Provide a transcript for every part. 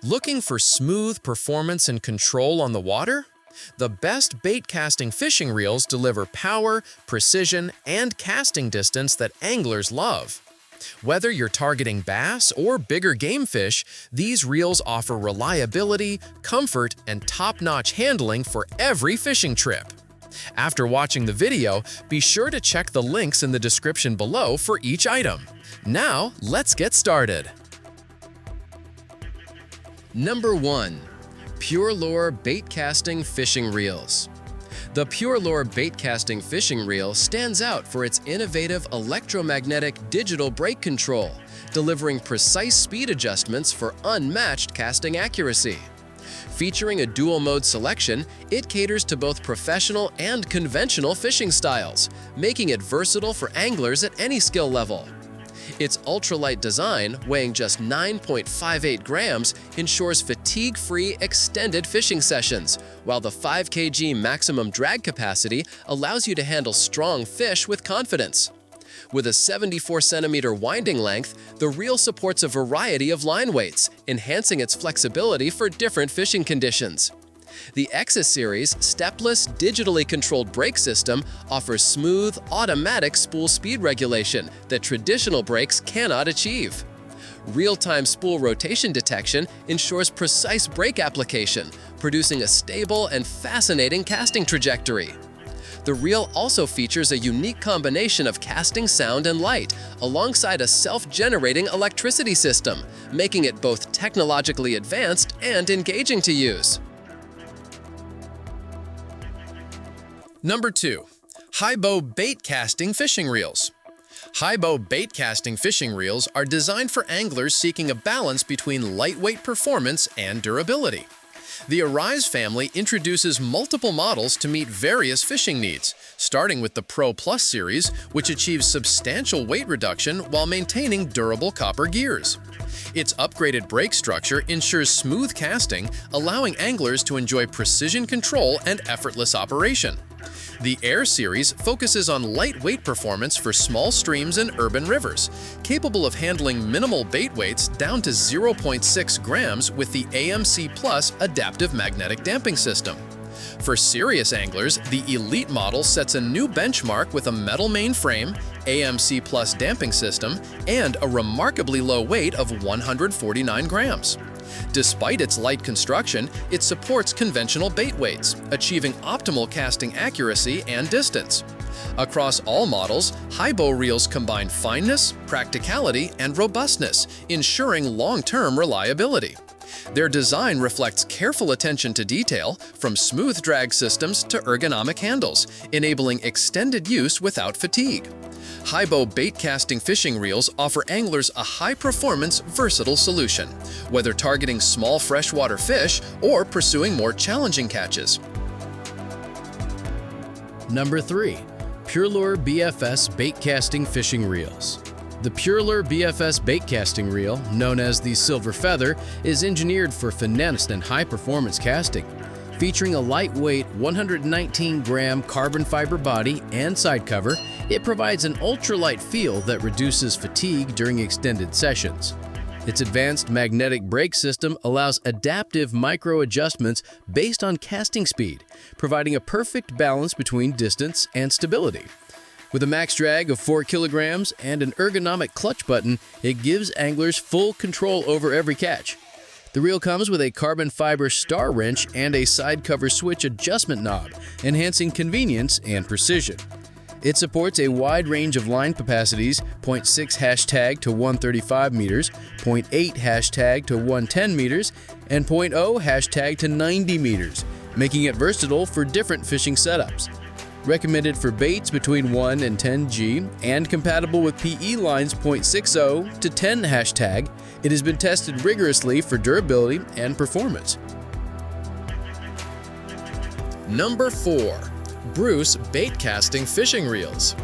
Looking for smooth performance and control on the water? The best bait casting fishing reels deliver power, precision, and casting distance that anglers love. Whether you're targeting bass or bigger game fish, these reels offer reliability, comfort, and top-notch handling for every fishing trip. After watching the video, be sure to check the links in the description below for each item. Now, let's get started. Number 1. PURELURE Baitcasting Fishing Reels. The PURELURE Baitcasting Fishing Reel stands out for its innovative electromagnetic digital brake control, delivering precise speed adjustments for unmatched casting accuracy. Featuring a dual-mode selection, it caters to both professional and conventional fishing styles, making it versatile for anglers at any skill level. Its ultralight design, weighing just 9.58 grams, ensures fatigue-free extended fishing sessions, while the 5 kg maximum drag capacity allows you to handle strong fish with confidence. With a 74-centimeter winding length, the reel supports a variety of line weights, enhancing its flexibility for different fishing conditions. The Exis Series stepless, digitally controlled brake system offers smooth, automatic spool speed regulation that traditional brakes cannot achieve. Real-time spool rotation detection ensures precise brake application, producing a stable and fascinating casting trajectory. The reel also features a unique combination of casting sound and light, alongside a self-generating electricity system, making it both technologically advanced and engaging to use. Number 2. Haibo Baitcasting Fishing Reels. Haibo Baitcasting Fishing Reels are designed for anglers seeking a balance between lightweight performance and durability. The Arise family introduces multiple models to meet various fishing needs, starting with the Pro Plus series, which achieves substantial weight reduction while maintaining durable copper gears. Its upgraded brake structure ensures smooth casting, allowing anglers to enjoy precision control and effortless operation. The Air series focuses on lightweight performance for small streams and urban rivers, capable of handling minimal bait weights down to 0.6 grams with the AMC Plus adaptive magnetic damping system. For serious anglers, the Elite model sets a new benchmark with a metal main frame, AMC Plus damping system, and a remarkably low weight of 149 grams. Despite its light construction, it supports conventional bait weights, achieving optimal casting accuracy and distance. Across all models, Haibo reels combine fineness, practicality, and robustness, ensuring long-term reliability. Their design reflects careful attention to detail, from smooth drag systems to ergonomic handles, enabling extended use without fatigue. Haibo Baitcasting Fishing Reels offer anglers a high-performance, versatile solution, whether targeting small freshwater fish or pursuing more challenging catches. Number 3. PURELURE BFS Baitcasting Fishing Reels. The PURELURE BFS Baitcasting Reel, known as the Silver Feather, is engineered for finesse and high-performance casting. Featuring a lightweight 119-gram carbon fiber body and side cover, it provides an ultralight feel that reduces fatigue during extended sessions. Its advanced magnetic brake system allows adaptive micro-adjustments based on casting speed, providing a perfect balance between distance and stability. With a max drag of 4 kilograms and an ergonomic clutch button, it gives anglers full control over every catch. The reel comes with a carbon fiber star wrench and a side cover switch adjustment knob, enhancing convenience and precision. It supports a wide range of line capacities, 0.6 hashtag to 135 meters, 0.8 hashtag to 110 meters, and 0.0 hashtag to 90 meters, making it versatile for different fishing setups. Recommended for baits between 1 and 10 G and compatible with PE lines 0.60 to 10 hashtag, it has been tested rigorously for durability and performance. Number 4. Bruce Baitcasting Fishing Reels.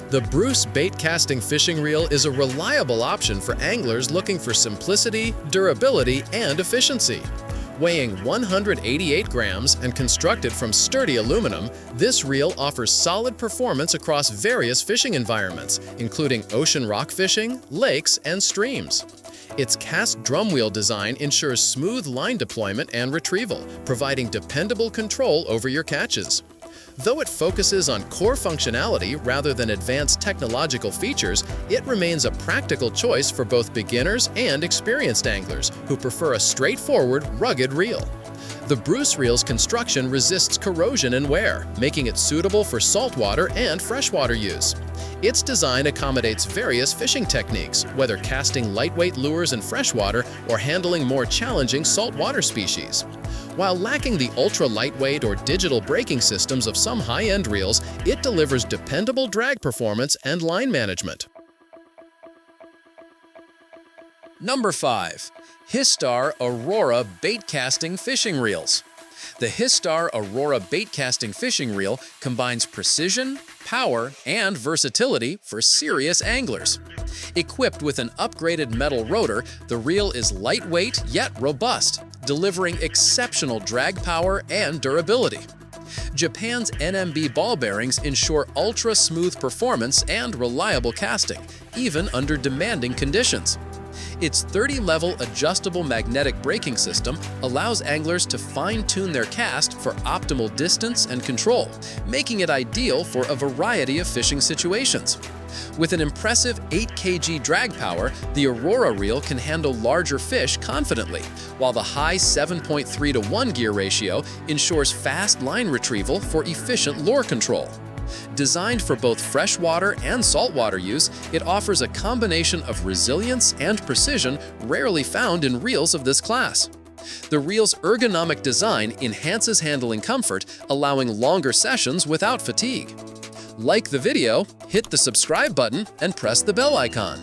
The Bruce Baitcasting Fishing Reel is a reliable option for anglers looking for simplicity, durability, and efficiency. Weighing 188 grams and constructed from sturdy aluminum, this reel offers solid performance across various fishing environments, including ocean rock fishing, lakes, and streams. Its cast drum wheel design ensures smooth line deployment and retrieval, providing dependable control over your catches. Though it focuses on core functionality rather than advanced technological features, it remains a practical choice for both beginners and experienced anglers who prefer a straightforward, rugged reel. The Bruce reel's construction resists corrosion and wear, making it suitable for saltwater and freshwater use. Its design accommodates various fishing techniques, whether casting lightweight lures in freshwater or handling more challenging saltwater species. While lacking the ultra-lightweight or digital braking systems of some high-end reels, it delivers dependable drag performance and line management. Number 5. HISTAR Aurora Baitcasting Fishing Reels. The HISTAR Aurora Baitcasting Fishing Reel combines precision, power, and versatility for serious anglers. Equipped with an upgraded metal rotor, the reel is lightweight yet robust, delivering exceptional drag power and durability. Japan's NMB ball bearings ensure ultra-smooth performance and reliable casting, even under demanding conditions. Its 30-level adjustable magnetic braking system allows anglers to fine-tune their cast for optimal distance and control, making it ideal for a variety of fishing situations. With an impressive 8 kg drag power, the Aurora reel can handle larger fish confidently, while the high 7.3:1 gear ratio ensures fast line retrieval for efficient lure control. Designed for both freshwater and saltwater use, it offers a combination of resilience and precision rarely found in reels of this class. The reel's ergonomic design enhances handling comfort, allowing longer sessions without fatigue. Like the video, hit the subscribe button, and press the bell icon.